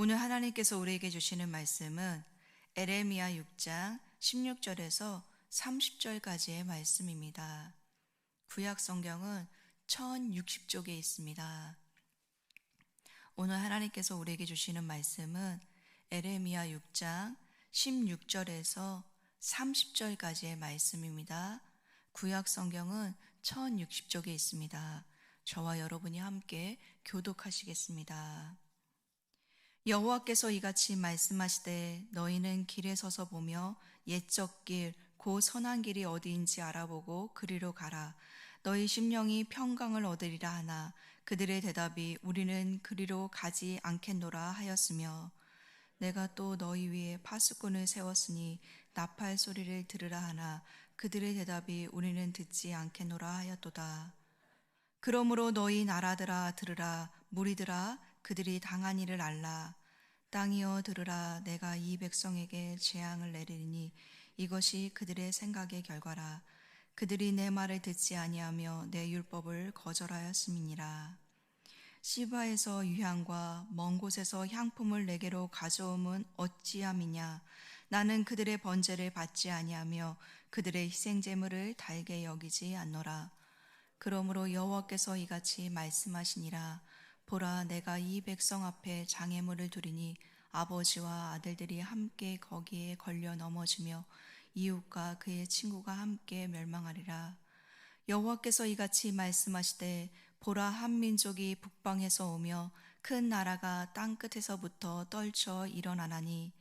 오늘 하나님께서 우리에게 주시는 말씀은 에레미야 6장 16절에서 30절까지의 말씀입니다. 구약 성경은 1060쪽에 있습니다. 오늘 하나님께서 우리에게 주시는 말씀은 에레미야 6장 16절에서 30절까지의 말씀입니다. 구약 성경은 1060쪽에 있습니다. 저와 여러분이 함께 교독하시겠습니다. 여호와께서 이같이 말씀하시되 너희는 길에 서서 보며 옛적 길 곧 선한 길이 어디인지 알아보고 그리로 가라. 너희 심령이 평강을 얻으리라 하나 그들의 대답이 우리는 그리로 가지 않겠노라 하였으며 내가 또 너희 위에 파수꾼을 세웠으니 나팔 소리를 들으라 하나 그들의 대답이 우리는 듣지 않겠노라 하였도다. 그러므로 너희 나라들아 들으라, 무리들아 그들이 당한 일을 알라. 땅이여 들으라, 내가 이 백성에게 재앙을 내리니 이것이 그들의 생각의 결과라. 그들이 내 말을 듣지 아니하며 내 율법을 거절하였음이니라. 시바에서 유향과 먼 곳에서 향품을 내게로 가져옴은 어찌함이냐. 나는 그들의 번제를 받지 아니하며 그들의 희생제물을 달게 여기지 않노라. 그러므로 여호와께서 이같이 말씀하시니라. 보라, 내가 이 백성 앞에 장애물을 두리니 아버지와 아들들이 함께 거기에 걸려 넘어지며 이웃과 그의 친구가 함께 멸망하리라. 여호와께서 이같이 말씀하시되 보라, 한 민족이 북방에서 오며 큰 나라가 땅 끝에서부터 떨쳐 일어나나니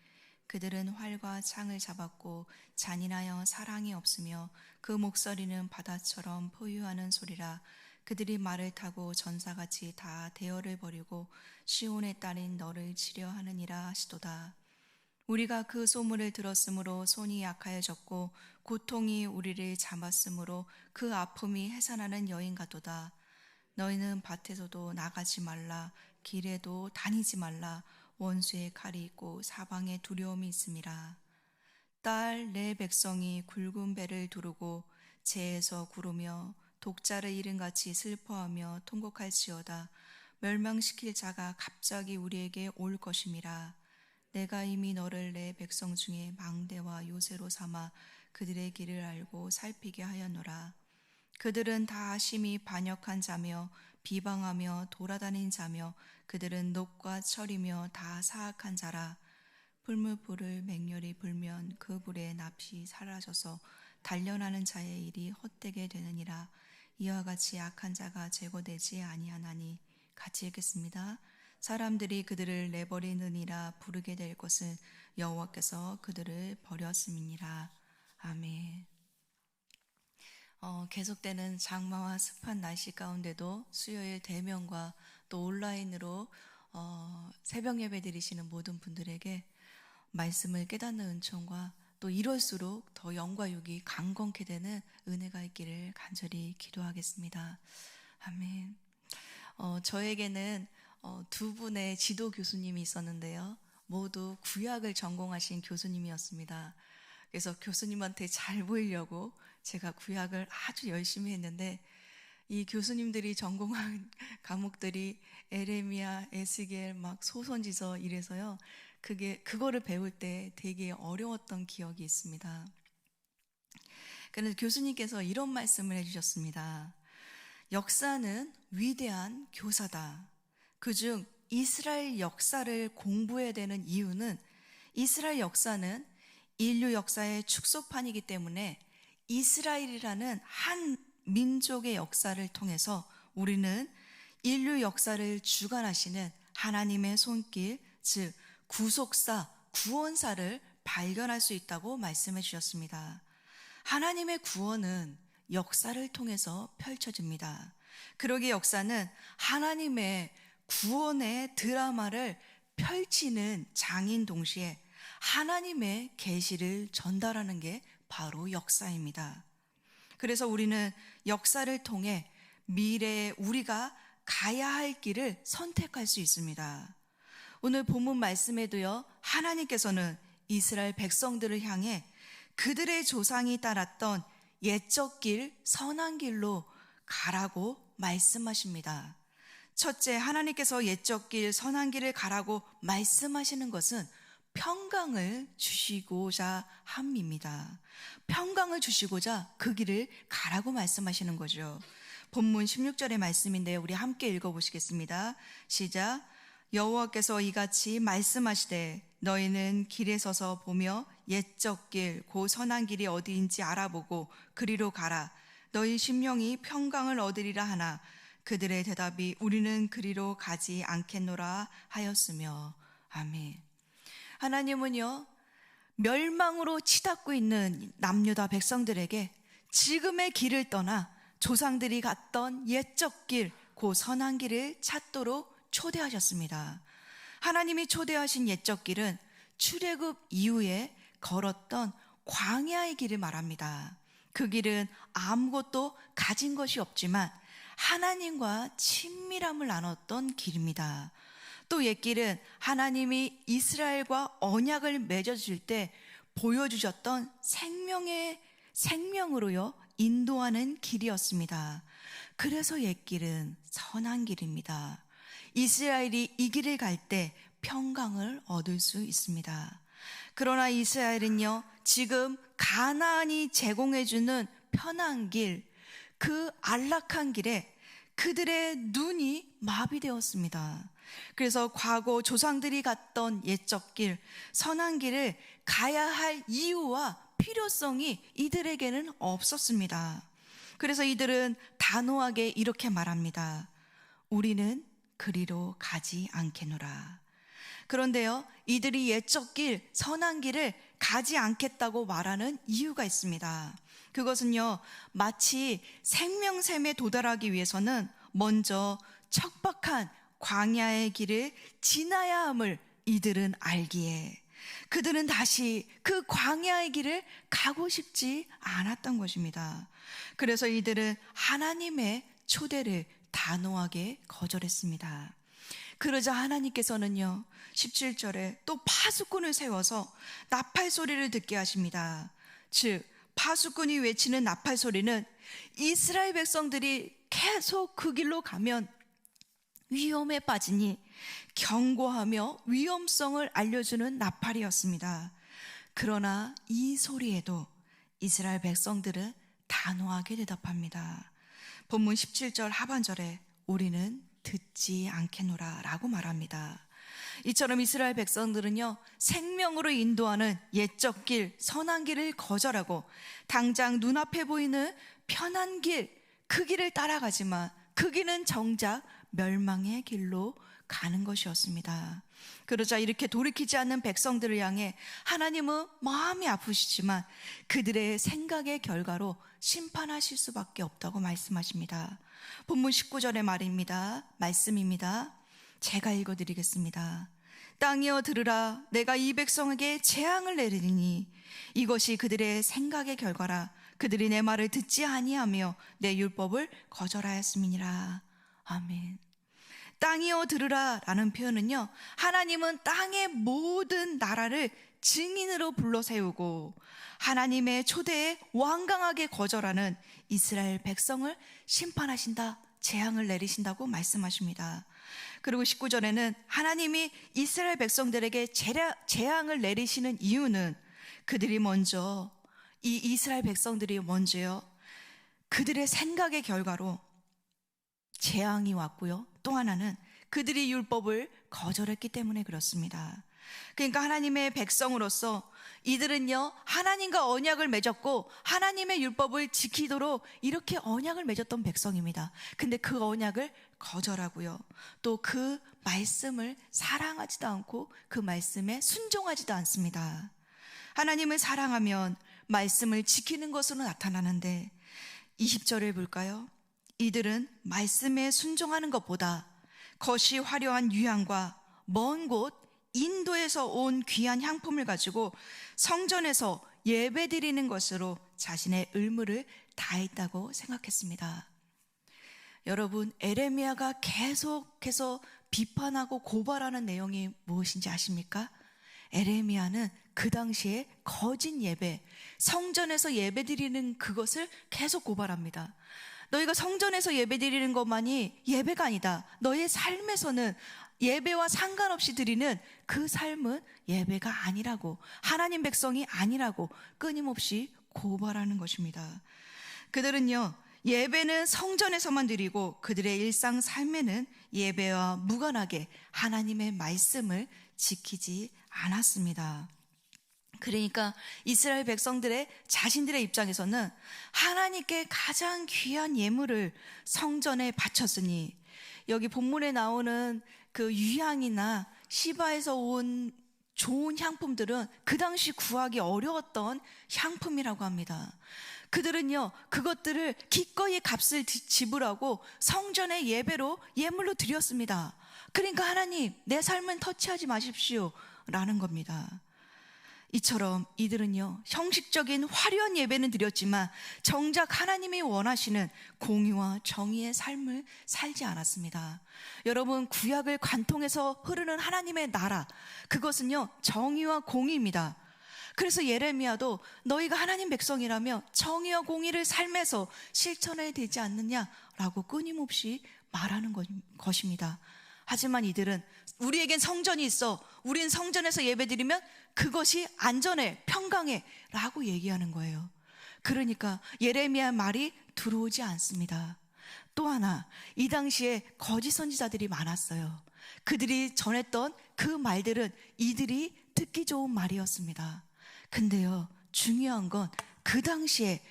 그들은 활과 창을 잡았고 잔인하여 사랑이 없으며 그 목소리는 바다처럼 포유하는 소리라. 그들이 말을 타고 전사같이 다 대열을 벌이고 시온의 딸인 너를 치려 하느니라 하시도다. 우리가 그 소문을 들었으므로 손이 약하여졌고 고통이 우리를 잡았으므로 그 아픔이 해산하는 여인 같도다. 너희는 밭에서도 나가지 말라, 길에도 다니지 말라. 원수의 칼이 있고 사방에 두려움이 있음이라. 딸 내 백성이 굵은 배를 두르고 재에서 구르며 독자를 잃은 같이 슬퍼하며 통곡할지어다. 멸망시킬 자가 갑자기 우리에게 올 것임이라. 내가 이미 너를 내 백성 중에 망대와 요새로 삼아 그들의 길을 알고 살피게 하였노라. 그들은 다 심히 반역한 자며 비방하며 돌아다닌 자며 그들은 녹과 철이며 다 사악한 자라. 불을 맹렬히 불면 그 불의 납이 사라져서 단련하는 자의 일이 헛되게 되느니라. 이와 같이 악한 자가 제거되지 아니하나니. 같이 읽겠습니다. 사람들이 그들을 내버리느니라. 부르게 될 것은 여호와께서 그들을 버렸음이니라. 아멘. 계속되는 장마와 습한 날씨 가운데도 수요일 대면과 또 온라인으로 새벽 예배 드리시는 모든 분들에게 말씀을 깨닫는 은총과 또 이럴수록 더 영과 육이 강건케 되는 은혜가 있기를 간절히 기도하겠습니다. 아멘. 저에게는 두 분의 지도 교수님이 있었는데요. 모두 구약을 전공하신 교수님이었습니다. 그래서 교수님한테 잘 보이려고 제가 구약을 아주 열심히 했는데 이 교수님들이 전공한 과목들이 에레미야, 에스겔, 막 소선지서 이래서요. 그거를 배울 때 되게 어려웠던 기억이 있습니다. 그래서 교수님께서 이런 말씀을 해주셨습니다. 역사는 위대한 교사다. 그중 이스라엘 역사를 공부해야 되는 이유는 이스라엘 역사는 인류 역사의 축소판이기 때문에 이스라엘이라는 한 민족의 역사를 통해서 우리는 인류 역사를 주관하시는 하나님의 손길, 즉 구속사, 구원사를 발견할 수 있다고 말씀해 주셨습니다. 하나님의 구원은 역사를 통해서 펼쳐집니다. 그러기에 역사는 하나님의 구원의 드라마를 펼치는 장인 동시에 하나님의 계시를 전달하는 게 바로 역사입니다. 그래서 우리는 역사를 통해 미래에 우리가 가야 할 길을 선택할 수 있습니다. 오늘 본문 말씀에도요, 하나님께서는 이스라엘 백성들을 향해 그들의 조상이 따랐던 옛적 길, 선한 길로 가라고 말씀하십니다. 첫째, 하나님께서 옛적 길, 선한 길을 가라고 말씀하시는 것은 평강을 주시고자 함입니다. 평강을 주시고자 그 길을 가라고 말씀하시는 거죠. 본문 16절의 말씀인데요, 우리 함께 읽어보시겠습니다. 시작. 여호와께서 이같이 말씀하시되 너희는 길에 서서 보며 옛적 길, 곧 선한 길이 어디인지 알아보고 그리로 가라. 너희 심령이 평강을 얻으리라 하나 그들의 대답이 우리는 그리로 가지 않겠노라 하였으며. 아멘. 하나님은요, 멸망으로 치닫고 있는 남유다 백성들에게 지금의 길을 떠나 조상들이 갔던 옛적 길, 그 선한 길을 찾도록 초대하셨습니다. 하나님이 초대하신 옛적 길은 출애굽 이후에 걸었던 광야의 길을 말합니다. 그 길은 아무것도 가진 것이 없지만 하나님과 친밀함을 나눴던 길입니다. 또 옛길은 하나님이 이스라엘과 언약을 맺어줄 때 보여주셨던 생명으로요 인도하는 길이었습니다. 그래서 옛길은 선한 길입니다. 이스라엘이 이 길을 갈 때 평강을 얻을 수 있습니다. 그러나 이스라엘은요, 지금 가나안이 제공해주는 편한 길, 그 안락한 길에 그들의 눈이 마비되었습니다. 그래서 과거 조상들이 갔던 옛적 길, 선한 길을 가야 할 이유와 필요성이 이들에게는 없었습니다. 그래서 이들은 단호하게 이렇게 말합니다. 우리는 그리로 가지 않겠노라. 그런데요, 이들이 옛적 길, 선한 길을 가지 않겠다고 말하는 이유가 있습니다. 그것은요, 마치 생명샘에 도달하기 위해서는 먼저 척박한 광야의 길을 지나야 함을 이들은 알기에 그들은 다시 그 광야의 길을 가고 싶지 않았던 것입니다. 그래서 이들은 하나님의 초대를 단호하게 거절했습니다. 그러자 하나님께서는요, 17절에 또 파수꾼을 세워서 나팔 소리를 듣게 하십니다. 즉, 파수꾼이 외치는 나팔 소리는 이스라엘 백성들이 계속 그 길로 가면 위험에 빠지니 경고하며 위험성을 알려주는 나팔이었습니다. 그러나 이 소리에도 이스라엘 백성들은 단호하게 대답합니다. 본문 17절 하반절에 우리는 듣지 않겠노라 라고 말합니다. 이처럼 이스라엘 백성들은요, 생명으로 인도하는 옛적 길, 선한 길을 거절하고 당장 눈앞에 보이는 편한 길, 그 길을 따라가지만 그 길은 정작 멸망의 길로 가는 것이었습니다. 그러자 이렇게 돌이키지 않는 백성들을 향해 하나님은 마음이 아프시지만 그들의 생각의 결과로 심판하실 수밖에 없다고 말씀하십니다. 본문 19절의 말씀입니다. 제가 읽어드리겠습니다. 땅이여 들으라. 내가 이 백성에게 재앙을 내리니 이것이 그들의 생각의 결과라. 그들이 내 말을 듣지 아니하며 내 율법을 거절하였음이니라. 아멘. 땅이여 들으라 라는 표현은요, 하나님은 땅의 모든 나라를 증인으로 불러 세우고 하나님의 초대에 완강하게 거절하는 이스라엘 백성을 심판하신다, 재앙을 내리신다고 말씀하십니다. 그리고 19절에는 하나님이 이스라엘 백성들에게 재앙을 내리시는 이유는 그들이 먼저, 이 이스라엘 백성들이 먼저요, 그들의 생각의 결과로 재앙이 왔고요, 또 하나는 그들이 율법을 거절했기 때문에 그렇습니다. 그러니까 하나님의 백성으로서 이들은요, 하나님과 언약을 맺었고 하나님의 율법을 지키도록 이렇게 언약을 맺었던 백성입니다. 근데 그 언약을 거절하고요, 또 그 말씀을 사랑하지도 않고 그 말씀에 순종하지도 않습니다. 하나님을 사랑하면 말씀을 지키는 것으로 나타나는데 20절을 볼까요? 이들은 말씀에 순종하는 것보다 겉이 화려한 유향과 먼 곳 인도에서 온 귀한 향품을 가지고 성전에서 예배드리는 것으로 자신의 의무를 다했다고 생각했습니다. 여러분, 에레미야가 계속해서 비판하고 고발하는 내용이 무엇인지 아십니까? 에레미야는 그 당시에 거짓 예배, 성전에서 예배드리는 그것을 계속 고발합니다. 너희가 성전에서 예배드리는 것만이 예배가 아니다. 너의 삶에서는 예배와 상관없이 드리는 그 삶은 예배가 아니라고, 하나님 백성이 아니라고 끊임없이 고발하는 것입니다. 그들은요, 예배는 성전에서만 드리고 그들의 일상 삶에는 예배와 무관하게 하나님의 말씀을 지키지 않았습니다. 그러니까 이스라엘 백성들의 자신들의 입장에서는 하나님께 가장 귀한 예물을 성전에 바쳤으니, 여기 본문에 나오는 그 유향이나 시바에서 온 좋은 향품들은 그 당시 구하기 어려웠던 향품이라고 합니다. 그들은요, 그것들을 기꺼이 값을 지불하고 성전의 예배로 예물로 드렸습니다. 그러니까 하나님, 내 삶은 터치하지 마십시오 라는 겁니다. 이처럼 이들은요, 형식적인 화려한 예배는 드렸지만 정작 하나님이 원하시는 공의와 정의의 삶을 살지 않았습니다. 여러분, 구약을 관통해서 흐르는 하나님의 나라, 그것은요 정의와 공의입니다. 그래서 예레미야도 너희가 하나님 백성이라며 정의와 공의를 삶에서 실천해야 되지 않느냐라고 끊임없이 말하는 것입니다. 하지만 이들은 우리에겐 성전이 있어, 우린 성전에서 예배드리면 그것이 안전해, 평강해 라고 얘기하는 거예요. 그러니까 예레미야 말이 들어오지 않습니다. 또 하나, 이 당시에 거짓 선지자들이 많았어요. 그들이 전했던 그 말들은 이들이 듣기 좋은 말이었습니다. 근데요, 중요한 건 그 당시에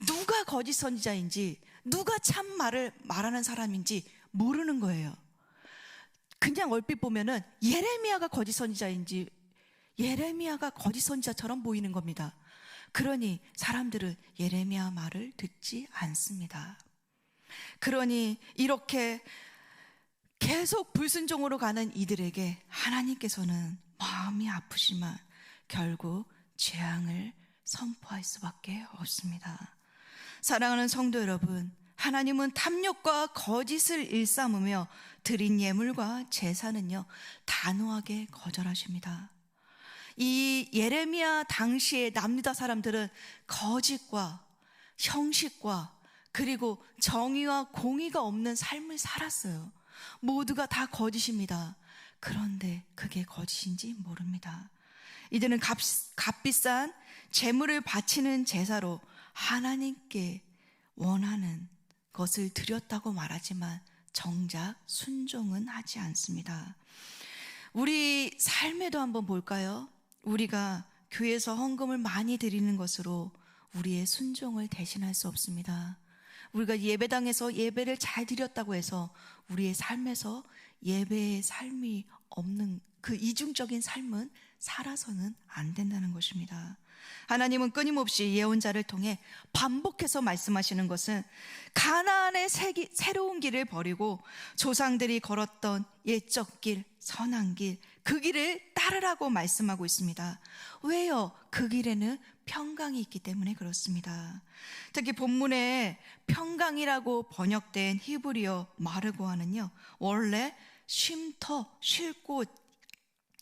누가 거짓 선지자인지, 누가 참 말을 말하는 사람인지 모르는 거예요. 그냥 얼핏 보면은 예레미야가 거짓 선지자인지, 예레미야가 거짓 선지자처럼 보이는 겁니다. 그러니 사람들은 예레미야 말을 듣지 않습니다. 그러니 이렇게 계속 불순종으로 가는 이들에게 하나님께서는 마음이 아프지만 결국 재앙을 선포할 수밖에 없습니다. 사랑하는 성도 여러분, 하나님은 탐욕과 거짓을 일삼으며 드린 예물과 제사는요 단호하게 거절하십니다. 이 예레미야 당시의 남유다 사람들은 거짓과 형식과 그리고 정의와 공의가 없는 삶을 살았어요. 모두가 다 거짓입니다. 그런데 그게 거짓인지 모릅니다. 이들은 값비싼 제물을 바치는 제사로 하나님께 원하는 것을 드렸다고 말하지만 정작 순종은 하지 않습니다. 우리 삶에도 한번 볼까요? 우리가 교회에서 헌금을 많이 드리는 것으로 우리의 순종을 대신할 수 없습니다. 우리가 예배당에서 예배를 잘 드렸다고 해서 우리의 삶에서 예배의 삶이 없는 그 이중적인 삶은 살아서는 안 된다는 것입니다. 하나님은 끊임없이 예언자를 통해 반복해서 말씀하시는 것은 가나안의 새로운 길을 버리고 조상들이 걸었던 옛적 길, 선한 길, 그 길을 따르라고 말씀하고 있습니다. 왜요? 그 길에는 평강이 있기 때문에 그렇습니다. 특히 본문에 평강이라고 번역된 히브리어 마르고아는요, 원래 쉼터, 쉴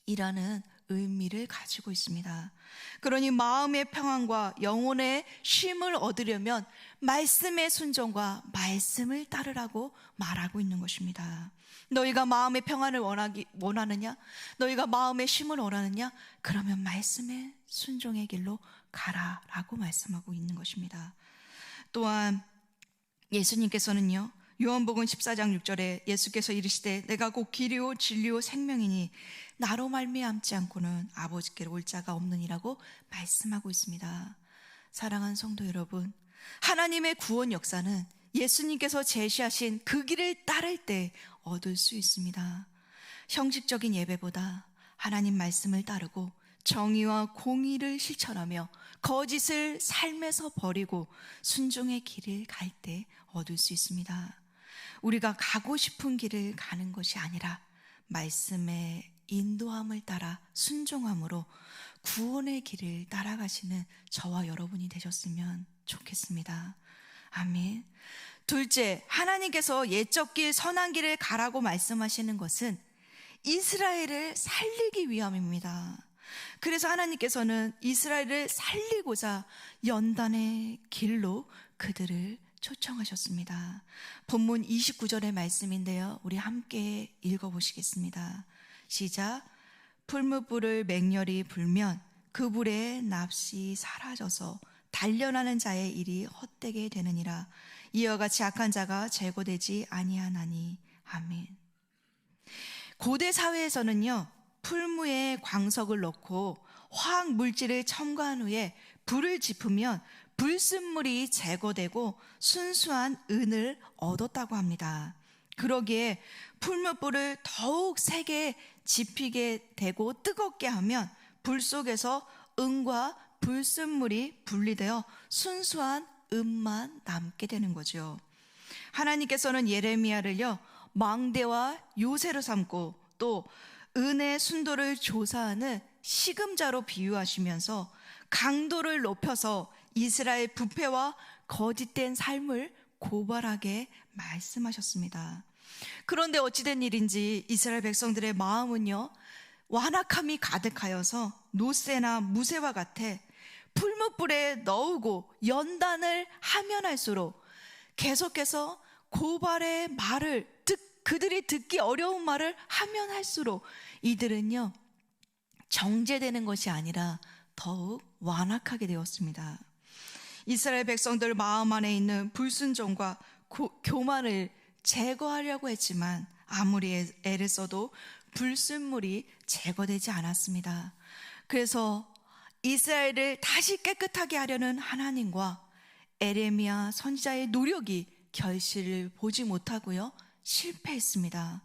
곳이라는 의미를 가지고 있습니다. 그러니 마음의 평안과 영혼의 쉼을 얻으려면 말씀의 순종과 말씀을 따르라고 말하고 있는 것입니다. 너희가 마음의 평안을 원하느냐? 너희가 마음의 쉼을 원하느냐? 그러면 말씀의 순종의 길로 가라라고 말씀하고 있는 것입니다. 또한 예수님께서는요, 요한복음 14장 6절에 예수께서 이르시되 내가 곧 길이요 진리요 생명이니 나로 말미암지 않고는 아버지께로 올 자가 없느니라고 말씀하고 있습니다. 사랑하는 성도 여러분, 하나님의 구원 역사는 예수님께서 제시하신 그 길을 따를 때 얻을 수 있습니다. 형식적인 예배보다 하나님 말씀을 따르고 정의와 공의를 실천하며 거짓을 삶에서 버리고 순종의 길을 갈 때 얻을 수 있습니다. 우리가 가고 싶은 길을 가는 것이 아니라 말씀의 인도함을 따라 순종함으로 구원의 길을 따라가시는 저와 여러분이 되셨으면 좋겠습니다. 아멘. 둘째, 하나님께서 옛적 길, 선한 길을 가라고 말씀하시는 것은 이스라엘을 살리기 위함입니다. 그래서 하나님께서는 이스라엘을 살리고자 연단의 길로 그들을 초청하셨습니다. 본문 29절의 말씀인데요, 우리 함께 읽어보시겠습니다. 시작. 풀무불을 맹렬히 불면 그 불에 납시 사라져서 단련하는 자의 일이 헛되게 되느니라. 이와 같이 악한 자가 제거되지 아니하나니. 아멘. 고대 사회에서는요, 풀무에 광석을 넣고 화학 물질을 첨가한 후에 불을 지프면 불순물이 제거되고 순수한 은을 얻었다고 합니다. 그러기에 풀무불을 더욱 세게 지피게 되고 뜨겁게 하면 불 속에서 은과 불순물이 분리되어 순수한 은만 남게 되는 거죠. 하나님께서는 예레미야를요, 망대와 요새로 삼고 또 은의 순도를 조사하는 시금자로 비유하시면서 강도를 높여서 이스라엘 부패와 거짓된 삶을 고발하게 말씀하셨습니다. 그런데 어찌된 일인지 이스라엘 백성들의 마음은요, 완악함이 가득하여서 노새나 무새와 같아 풀무불에 넣고 연단을 하면 할수록 계속해서 고발의 말을 그들이 듣기 어려운 말을 하면 할수록 이들은요, 정죄되는 것이 아니라 더욱 완악하게 되었습니다. 이스라엘 백성들 마음 안에 있는 불순종과 교만을 제거하려고 했지만 아무리 애를 써도 불순물이 제거되지 않았습니다. 그래서 이스라엘을 다시 깨끗하게 하려는 하나님과 에레미야 선지자의 노력이 결실을 보지 못하고요, 실패했습니다.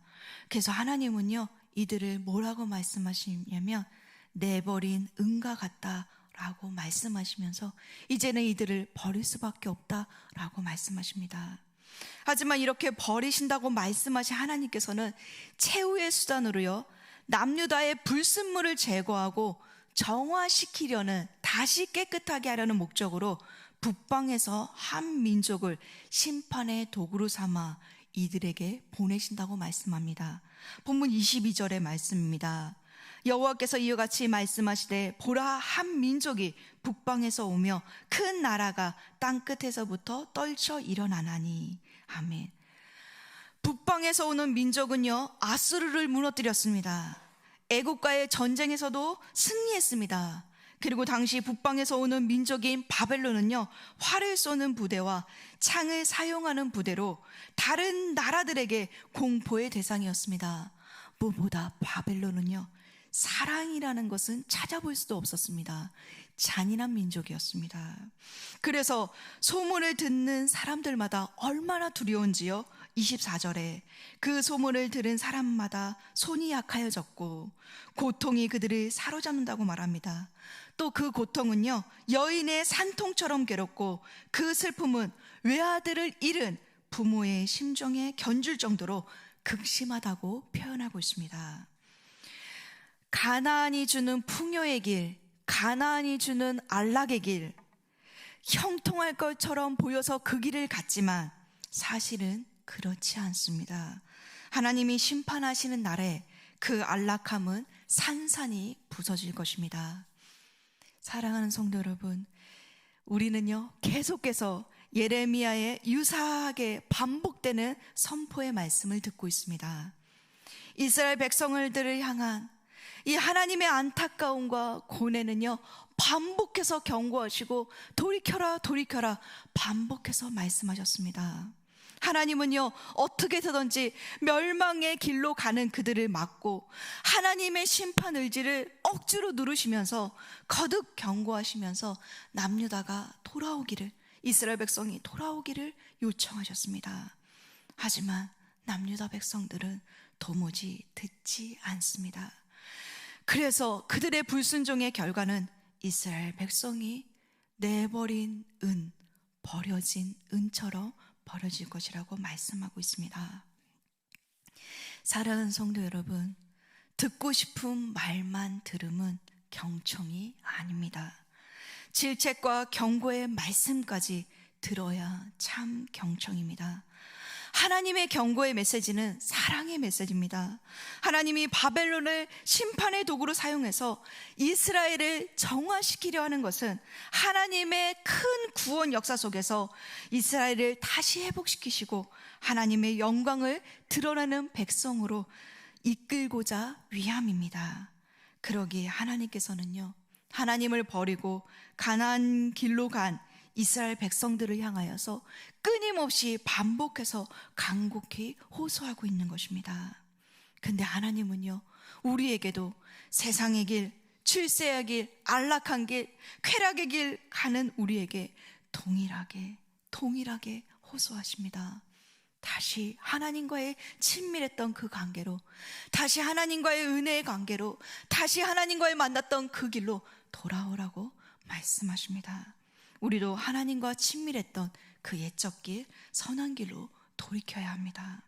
그래서 하나님은요, 이들을 뭐라고 말씀하시냐면 내버린 은과 같다라고 말씀하시면서 이제는 이들을 버릴 수밖에 없다라고 말씀하십니다. 하지만 이렇게 버리신다고 말씀하신 하나님께서는 최후의 수단으로요, 남유다의 불순물을 제거하고 정화시키려는, 다시 깨끗하게 하려는 목적으로 북방에서 한 민족을 심판의 도구로 삼아 이들에게 보내신다고 말씀합니다. 본문 22절의 말씀입니다. 여호와께서 이와 같이 말씀하시되 보라, 한 민족이 북방에서 오며 큰 나라가 땅끝에서부터 떨쳐 일어나나니. 아멘. 북방에서 오는 민족은요, 아수르를 무너뜨렸습니다. 애국과의 전쟁에서도 승리했습니다. 그리고 당시 북방에서 오는 민족인 바벨론은요, 활을 쏘는 부대와 창을 사용하는 부대로 다른 나라들에게 공포의 대상이었습니다. 무엇보다 바벨론은요, 사랑이라는 것은 찾아볼 수도 없었습니다. 잔인한 민족이었습니다. 그래서 소문을 듣는 사람들마다 얼마나 두려운지요, 24절에 그 소문을 들은 사람마다 손이 약하여졌고 고통이 그들을 사로잡는다고 말합니다. 또 그 고통은요, 여인의 산통처럼 괴롭고 그 슬픔은 외아들을 잃은 부모의 심정에 견줄 정도로 극심하다고 표현하고 있습니다. 가나안이 주는 풍요의 길, 가나안이 주는 안락의 길, 형통할 것처럼 보여서 그 길을 갔지만 사실은 그렇지 않습니다. 하나님이 심판하시는 날에 그 안락함은 산산이 부서질 것입니다. 사랑하는 성도 여러분, 우리는요, 계속해서 예레미야의 유사하게 반복되는 선포의 말씀을 듣고 있습니다. 이스라엘 백성들을 향한 이 하나님의 안타까움과 고뇌는요, 반복해서 경고하시고 돌이켜라 돌이켜라 반복해서 말씀하셨습니다. 하나님은요, 어떻게 해서든지 멸망의 길로 가는 그들을 막고 하나님의 심판 의지를 억지로 누르시면서 거듭 경고하시면서 남유다가 돌아오기를, 이스라엘 백성이 돌아오기를 요청하셨습니다. 하지만 남유다 백성들은 도무지 듣지 않습니다. 그래서 그들의 불순종의 결과는 이스라엘 백성이 내버린 은, 버려진 은처럼 버려질 것이라고 말씀하고 있습니다. 사랑하는 성도 여러분, 듣고 싶은 말만 들음은 경청이 아닙니다. 질책과 경고의 말씀까지 들어야 참 경청입니다. 하나님의 경고의 메시지는 사랑의 메시지입니다. 하나님이 바벨론을 심판의 도구로 사용해서 이스라엘을 정화시키려 하는 것은 하나님의 큰 구원 역사 속에서 이스라엘을 다시 회복시키시고 하나님의 영광을 드러나는 백성으로 이끌고자 위함입니다. 그러기에 하나님께서는요, 하나님을 버리고 가나안 길로 간 이스라엘 백성들을 향하여서 끊임없이 반복해서 간곡히 호소하고 있는 것입니다. 근데 하나님은요, 우리에게도 세상의 길, 출세의 길, 안락한 길, 쾌락의 길 가는 우리에게 동일하게 호소하십니다. 다시 하나님과의 친밀했던 그 관계로, 다시 하나님과의 은혜의 관계로, 다시 하나님과의 만났던 그 길로 돌아오라고 말씀하십니다. 우리도 하나님과 친밀했던 그 옛적 길, 선한 길로 돌이켜야 합니다.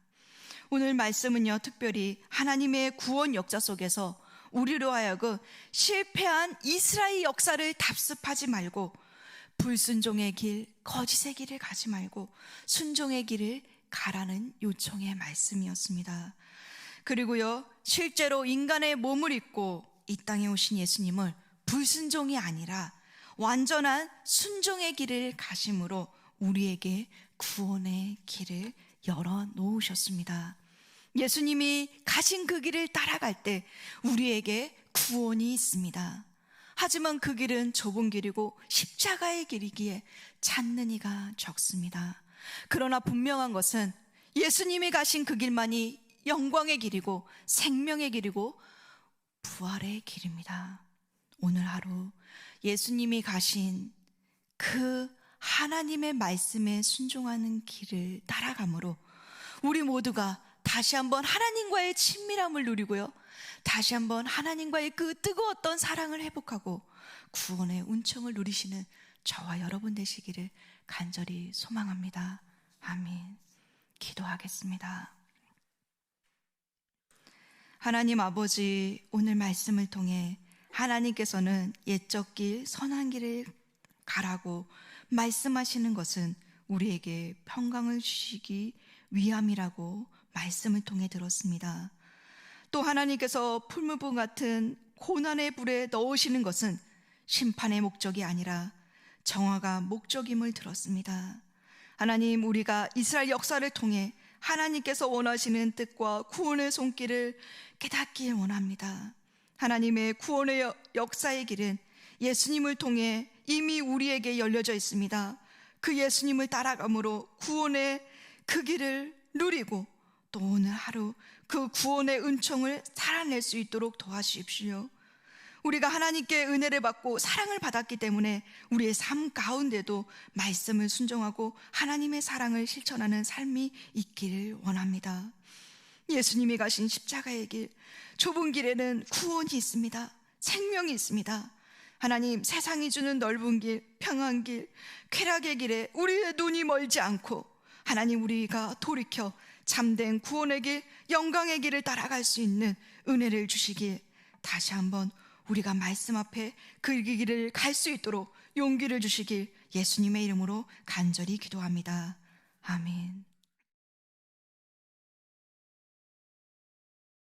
오늘 말씀은요, 특별히 하나님의 구원 역사 속에서 우리로 하여금 실패한 이스라엘 역사를 답습하지 말고 불순종의 길, 거짓의 길을 가지 말고 순종의 길을 가라는 요청의 말씀이었습니다. 그리고요, 실제로 인간의 몸을 입고 이 땅에 오신 예수님을 불순종이 아니라 완전한 순종의 길을 가심으로 우리에게 구원의 길을 열어 놓으셨습니다. 예수님이 가신 그 길을 따라갈 때 우리에게 구원이 있습니다. 하지만 그 길은 좁은 길이고 십자가의 길이기에 찾는 이가 적습니다. 그러나 분명한 것은 예수님이 가신 그 길만이 영광의 길이고 생명의 길이고 부활의 길입니다. 오늘 하루 예수님이 가신 그 하나님의 말씀에 순종하는 길을 따라가므로 우리 모두가 다시 한번 하나님과의 친밀함을 누리고요, 다시 한번 하나님과의 그 뜨거웠던 사랑을 회복하고 구원의 은총을 누리시는 저와 여러분 되시기를 간절히 소망합니다. 아멘. 기도하겠습니다. 하나님 아버지, 오늘 말씀을 통해 하나님께서는 옛적 길, 선한 길을 가라고 말씀하시는 것은 우리에게 평강을 주시기 위함이라고 말씀을 통해 들었습니다. 또 하나님께서 풀무불 같은 고난의 불에 넣으시는 것은 심판의 목적이 아니라 정화가 목적임을 들었습니다. 하나님, 우리가 이스라엘 역사를 통해 하나님께서 원하시는 뜻과 구원의 손길을 깨닫길 원합니다. 하나님의 구원의 역사의 길은 예수님을 통해 이미 우리에게 열려져 있습니다. 그 예수님을 따라감으로 구원의 그 길을 누리고 또 오늘 하루 그 구원의 은총을 살아낼 수 있도록 도와주십시오. 우리가 하나님께 은혜를 받고 사랑을 받았기 때문에 우리의 삶 가운데도 말씀을 순종하고 하나님의 사랑을 실천하는 삶이 있기를 원합니다. 예수님이 가신 십자가의 길, 좁은 길에는 구원이 있습니다. 생명이 있습니다. 하나님, 세상이 주는 넓은 길, 평안 길, 쾌락의 길에 우리의 눈이 멀지 않고 하나님, 우리가 돌이켜 참된 구원의 길, 영광의 길을 따라갈 수 있는 은혜를 주시길, 다시 한번 우리가 말씀 앞에 그 길을 갈 수 있도록 용기를 주시길 예수님의 이름으로 간절히 기도합니다. 아멘.